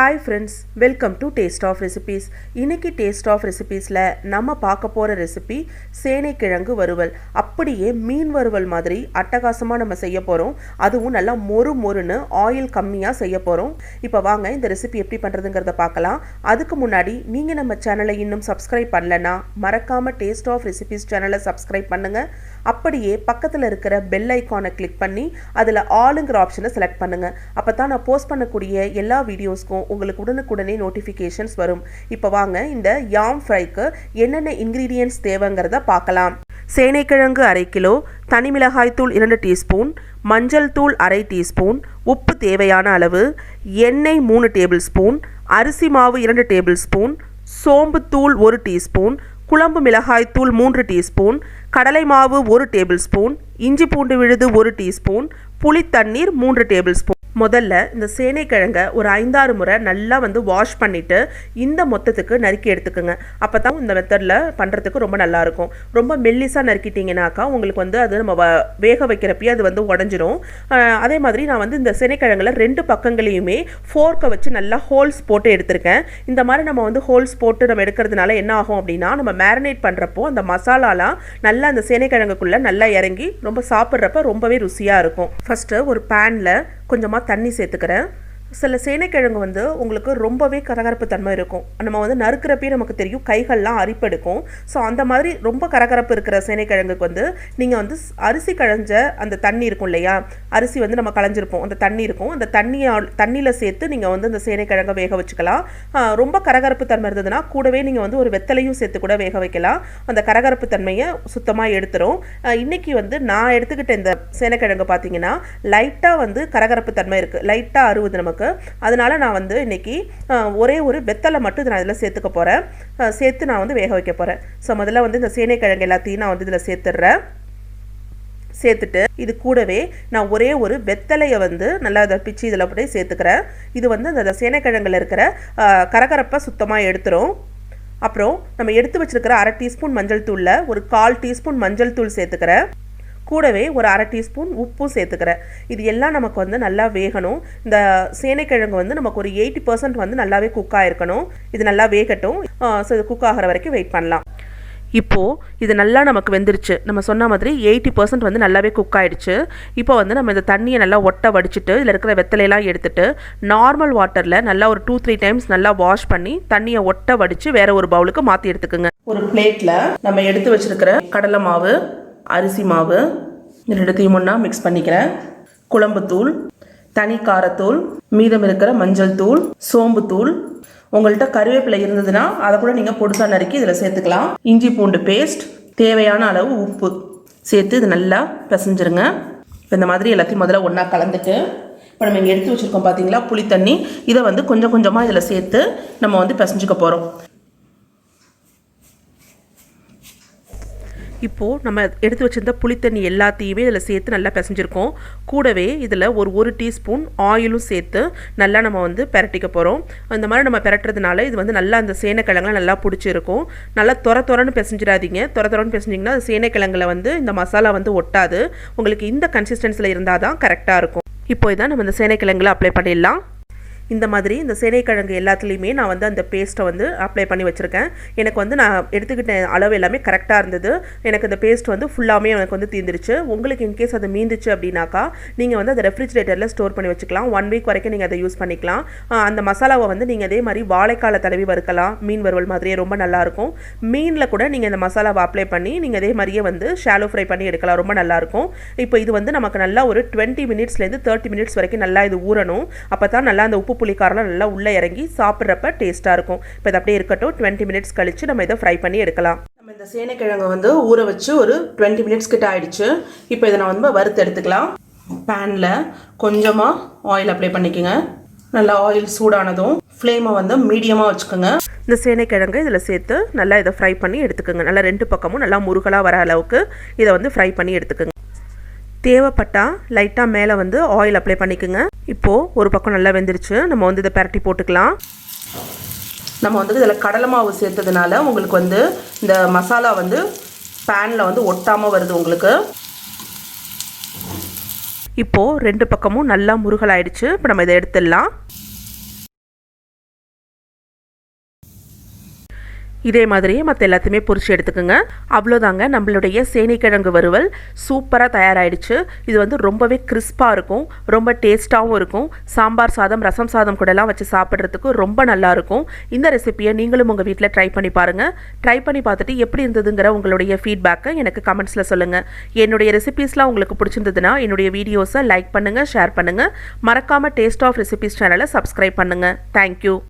Hi friends, welcome to taste of recipes. இன்றைக்கி taste of ரெசிபீஸில் நம்ம பார்க்க போகிற ரெசிபி சேனைக்கிழங்கு வறுவல். அப்படியே மீன் வறுவல் மாதிரி அட்டகாசமாக நம்ம செய்ய போகிறோம். அதுவும் நல்லா மொறுன்னு ஆயில் கம்மியாக செய்ய போகிறோம். இப்போ வாங்க இந்த ரெசிபி எப்படி பண்ணுறதுங்கிறத பார்க்கலாம். அதுக்கு முன்னாடி நீங்கள் நம்ம சேனலை இன்னும் சப்ஸ்கிரைப் பண்ணலைன்னா மறக்காமல் டேஸ்ட் ஆஃப் ரெசிபீஸ் சேனலை சப்ஸ்கிரைப் பண்ணுங்கள். அப்படியே பக்கத்தில் இருக்கிற பெல் ஐக்கானை கிளிக் பண்ணி அதில் ஆளுங்கிற ஆப்ஷனை செலக்ட் பண்ணுங்கள். அப்போ தான் நான் போஸ்ட் பண்ணக்கூடிய எல்லா வீடியோஸ்க்கும் உங்களுக்கு உடனுக்குடனே நோட்டிஃபிகேஷன்ஸ் வரும். இப்போ வாங்க இந்த யாம் ஃப்ரைக்கு என்னென்ன இன்க்ரீடியன்ட்ஸ் தேவைங்கிறத பார்க்கலாம். சேனைக்கிழங்கு 1/2 கிலோ, தனி மிளகாய் தூள் 2 டீஸ்பூன், மஞ்சள் தூள் 1/2 டீஸ்பூன், உப்பு தேவையான அளவு, எண்ணெய் 3 டேபிள் ஸ்பூன், அரிசி மாவு 2 டேபிள் ஸ்பூன், சோம்பு தூள் 1 டீஸ்பூன், குழம்பு மிளகாய் தூள் 3 டீஸ்பூன், கடலை மாவு 1 டேபிள் ஸ்பூன், இஞ்சி பூண்டு விழுது 1 டீஸ்பூன், புளி தண்ணீர் 3 டேபிள் ஸ்பூன். முதல்ல இந்த சேனைக்கிழங்கை ஒரு 5-6 முறை நல்லா வாஷ் பண்ணிவிட்டு இந்த மொத்தத்துக்கு நறுக்கி எடுத்துக்கோங்க. அப்போ தான் இந்த மெத்தடில் பண்ணுறதுக்கு ரொம்ப நல்லாயிருக்கும். ரொம்ப மெல்லிஸாக நறுக்கிட்டிங்கனாக்கா உங்களுக்கு அது நம்ம வேக வைக்கிறப்பயே அது உடஞ்சிரும். அதே மாதிரி நான் இந்த சேனைக்கிழங்குல 2 பக்கங்களையுமே ஃபோர்க்கை வச்சு நல்லா ஹோல்ஸ் போட்டு எடுத்திருக்கேன். இந்த மாதிரி நம்ம ஹோல்ஸ் போட்டு நம்ம எடுக்கிறதுனால என்ன ஆகும் அப்படின்னா, நம்ம மேரினேட் பண்ணுறப்போ அந்த மசாலாலாம் நல்லா அந்த சேனைக்கிழங்குக்குள்ளே நல்லா இறங்கி ரொம்ப சாப்பிட்றப்ப ரொம்பவே ருசியாக இருக்கும். ஃபஸ்ட்டு ஒரு பேனில் கொஞ்சமாக தண்ணி சேர்த்துக்கிறேன். சில சேனைக்கிழங்கு உங்களுக்கு ரொம்பவே கரகரப்பு தன்மை இருக்கும். நம்ம நறுக்கிறப்பே நமக்கு தெரியும், கைகள்லாம் அரிப்பெடுக்கும். ஸோ அந்த மாதிரி ரொம்ப கரகரப்பு இருக்கிற சேனைக்கிழங்குக்கு நீங்கள் அரிசி களைஞ்ச அந்த தண்ணி இருக்கும் இல்லையா, அரிசி நம்ம களைஞ்சிருப்போம், அந்த தண்ணி இருக்கும், அந்த தண்ணியில் சேர்த்து நீங்கள் அந்த சேனைக்கிழங்கை வேக வச்சுக்கலாம். ரொம்ப கரகரப்பு தன்மை இருந்ததுன்னா கூடவே நீங்கள் ஒரு வெத்தலையும் சேர்த்து கூட வேக வைக்கலாம். அந்த கரகரப்பு தன்மையை சுத்தமாக எடுத்துரும். இன்றைக்கி நான் எடுத்துக்கிட்ட இந்த சேனைக்கிழங்கு பார்த்தீங்கன்னா லைட்டாக கரகரப்பு தன்மை இருக்குது, லைட்டாக அறுபது நமக்கு. அதனால நான் இன்னைக்கு ஒரே ஒரு வெத்தலை மட்டும் நான் இதில் சேர்த்துக்க போகிறேன். சேர்த்து நான் வேக வைக்க போகிறேன். ஸோ முதல்ல இந்த சேனைக்கிழங்கு எல்லாத்தையும் நான் இதில் சேர்த்துடுறேன். சேர்த்துட்டு இது கூடவே நான் ஒரே ஒரு வெத்தலையை நல்லா அதை பிச்சு இதில் அப்படியே சேர்த்துக்கிறேன். இது அந்த சேனைக்கிழங்குல இருக்கிற கரகரப்பை சுத்தமாக எடுத்துரும். அப்புறம் நம்ம எடுத்து வச்சிருக்கிற 1/2 டீஸ்பூன் மஞ்சள் தூளில் ஒரு 1/4 டீஸ்பூன் மஞ்சள் தூள் சேர்த்துக்கிறேன். கூடவே ஒரு 1/2 டீஸ்பூன் உப்பும் சேர்த்துக்கிறேன். இது எல்லாம் நமக்கு நல்லா வேகணும். இந்த சேனைக்கிழங்கு நமக்கு ஒரு 80% நல்லாவே குக் ஆகிருக்கணும். இது நல்லா வேகட்டும். ஸோ இது குக் ஆகிற வரைக்கும் வெயிட் பண்ணலாம். இப்போது இது நல்லா நமக்கு வெந்துருச்சு. நம்ம சொன்ன மாதிரி 80% நல்லாவே குக் ஆகிடுச்சு. இப்போ நம்ம இந்த தண்ணியை நல்லா ஒட்ட வடிச்சிட்டு இதில் இருக்கிற வெத்தலையெல்லாம் எடுத்துட்டு நார்மல் வாட்டரில் நல்லா ஒரு 2-3 டைம்ஸ் நல்லா வாஷ் பண்ணி தண்ணியை ஒட்ட வடித்து வேற ஒரு பவுலுக்கு மாற்றி எடுத்துக்கோங்க. ஒரு பிளேட்டில் நம்ம எடுத்து வச்சிருக்கிற கடலை மாவு, அரிசி மாவு இந்த 2த்தையும் ஒன்றா மிக்ஸ் பண்ணிக்கிறேன். குழம்பு தூள், தனி காரத்தூள், மீதம் இருக்கிற மஞ்சள் தூள், சோம்பு தூள், உங்கள்கிட்ட கருவேப்பிலை இருந்ததுன்னா அதை கூட நீங்கள் பொடுசாக நறுக்கி இதில் சேர்த்துக்கலாம். இஞ்சி பூண்டு பேஸ்ட், தேவையான அளவு உப்பு சேர்த்து இது நல்லா பிசைஞ்சிருங்க. இப்போ இந்த மாதிரி எல்லாத்தையும் முதல்ல ஒன்றா கலந்துட்டு இப்போ நம்ம இங்கே எடுத்து வச்சுருக்கோம் பார்த்தீங்களா புளி தண்ணி, இதை கொஞ்சம் கொஞ்சமாக இதில் சேர்த்து நம்ம பிசைஞ்சுக்க போகிறோம். இப்போது நம்ம எடுத்து வச்சுருந்த புளித்தண்ணி எல்லாத்தையுமே இதில் சேர்த்து நல்லா பிசைஞ்சிருக்கோம். கூடவே இதில் ஒரு டீஸ்பூன் ஆயிலும் சேர்த்து நல்லா நம்ம பெரட்டிக்க போகிறோம். அந்த மாதிரி நம்ம பெரட்டுறதுனால இது நல்லா அந்த சேனைக்கிழங்குலாம் நல்லா பிடிச்சிருக்கும். நல்லா தொரன்னு பிசைஞ்சிடாதீங்க. தொரன்னு பிசைஞ்சிங்கன்னா அது சேனைக்கிழங்குல இந்த மசாலா ஒட்டாது. உங்களுக்கு இந்த கன்சிஸ்டன்சியில் இருந்தால் தான் கரெக்டாக இருக்கும். இப்போ இதான் நம்ம இந்த சேனைக்கிழங்குல அப்ளை பண்ணிடலாம். இந்த மாதிரி இந்த சேனைக்கிழங்கு எல்லாத்துலேயுமே நான் அந்த பேஸ்ட்டை அப்ளை பண்ணி வச்சுருக்கேன். எனக்கு நான் எடுத்துக்கிட்ட அளவு எல்லாமே கரெக்டாக இருந்தது. எனக்கு இந்த பேஸ்ட் ஃபுல்லாமே எனக்கு தீர்ந்துருச்சு. உங்களுக்கு இன்கேஸ் அது மீந்துச்சு அப்படின்னாக்கா நீங்கள் அதை ரெஃப்ரிஜிரேட்டரில் ஸ்டோர் பண்ணி வச்சுக்கலாம். 1 வீக் வரைக்கும் நீங்கள் அதை யூஸ் பண்ணிக்கலாம். அந்த மசாலாவை நீங்கள் அதே மாதிரி வாழைக்கால தடவி வறுக்கலாம். மீன் வறுவல் மாதிரியே ரொம்ப நல்லாயிருக்கும். மீனில் கூட நீங்கள் இந்த மசாலாவை அப்ளை பண்ணி நீங்கள் அதே மாதிரியே ஷாலோ ஃப்ரை பண்ணி எடுக்கலாம். ரொம்ப நல்லாயிருக்கும். இப்போ இது நமக்கு நல்லா ஒரு 20 மினிட்ஸ்லேருந்து 30 மினிட்ஸ் வரைக்கும் நல்லா இது ஊறணும். அப்போ தான் நல்லா அந்த உப்பு புளிக்காரெல்லாம் நல்லா உள்ளே இறங்கி சாப்பிட்றப்ப டேஸ்ட்டாக இருக்கும். இப்போ இது அப்படியே இருக்கட்டும். 20 மினிட்ஸ் கழித்து நம்ம இதை ஃப்ரை பண்ணி எடுக்கலாம். நம்ம இந்த சேனைக்கிழங்கை ஊற வச்சு ஒரு 20 மினிட்ஸ் கிட்ட ஆயிடுச்சு. இப்போ இதை நான் வறுத்து எடுத்துக்கலாம். பேனில் கொஞ்சமாக ஆயில் அப்ளை பண்ணிக்கோங்க. நல்லா ஆயில் சூடானதும் ஃப்ளேமை மீடியமாக வச்சுக்கோங்க. இந்த சேனைக்கிழங்கு இதில் சேர்த்து நல்லா இதை ஃப்ரை பண்ணி எடுத்துக்கோங்க. நல்லா 2 பக்கமும் நல்லா முருகலாக வர அளவுக்கு இதை ஃப்ரை பண்ணி எடுத்துக்கோங்க. தேவைப்பட்டால் லைட்டாக மேலே ஆயில் அப்ளை பண்ணிக்கோங்க. இப்போது ஒரு பக்கம் நல்லா வெந்துருச்சு. நம்ம இதை பரட்டி போட்டுக்கலாம். நம்ம இதில் கடலை மாவு சேர்த்ததுனால உங்களுக்கு இந்த மசாலா பேனில் ஒட்டாமல் வருது உங்களுக்கு. இப்போது 2 பக்கமும் நல்லா முருகலாயிடுச்சு. இப்போ நம்ம இதை எடுத்துடலாம். இதே மாதிரியே மற்ற எல்லாத்தையுமே பொரிச்சு எடுத்துக்கோங்க. அவ்வளோதாங்க, நம்மளுடைய சேனைக்கிழங்கு வறுவல் சூப்பராக தயாராகிடுச்சு. இது வந்து ரொம்பவே கிறிஸ்பாக இருக்கும், ரொம்ப டேஸ்ட்டாகவும் இருக்கும். சாம்பார் சாதம், ரசம் சாதம் கூடலாம் வச்சு சாப்பிட்றதுக்கு ரொம்ப நல்லாயிருக்கும். இந்த ரெசிபியை நீங்களும் உங்கள் வீட்டில் ட்ரை பண்ணி பாருங்கள். ட்ரை பண்ணி பார்த்துட்டு எப்படி இருந்ததுங்கிற உங்களுடைய ஃபீட்பேக்கை எனக்கு கமெண்ட்ஸில் சொல்லுங்கள். என்னுடைய ரெசிபீஸ்லாம் உங்களுக்கு பிடிச்சிருந்ததுன்னா என்னுடைய வீடியோஸை லைக் பண்ணுங்கள், ஷேர் பண்ணுங்கள். மறக்காமல் டேஸ்ட் ஆஃப் ரெசிபீஸ் சேனலை சப்ஸ்கிரைப் பண்ணுங்கள். தேங்க்யூ.